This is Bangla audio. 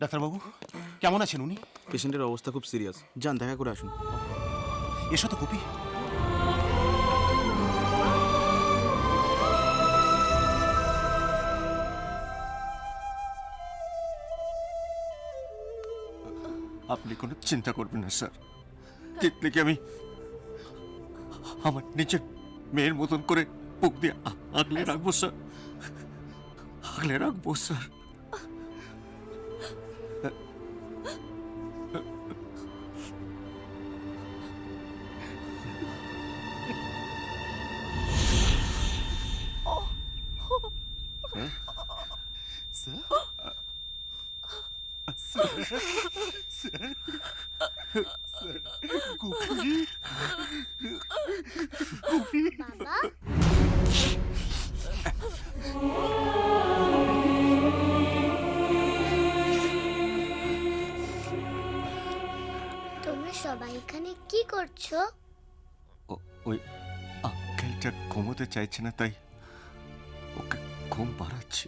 ডাক্তারবাবু কেমন আছেন উনি? পেশেন্টের অবস্থা খুব সিরিয়াস, যান দেখা করে আসুন। এসো তো কপি। আপনি কোনো চিন্তা করবেন না স্যার, তিতলিকে আমি আমার নিজের মেয়ের মতন করে বুক দিয়ে আগলে রাখবো স্যার, আগলে রাখবো স্যার। বাবা তোমরা সবাই এখানে কি করছো? ওই আঙ্কেলটা ঘুমোতে চাইছে না, তাই ওকে ঘুম পাড়াচ্ছি।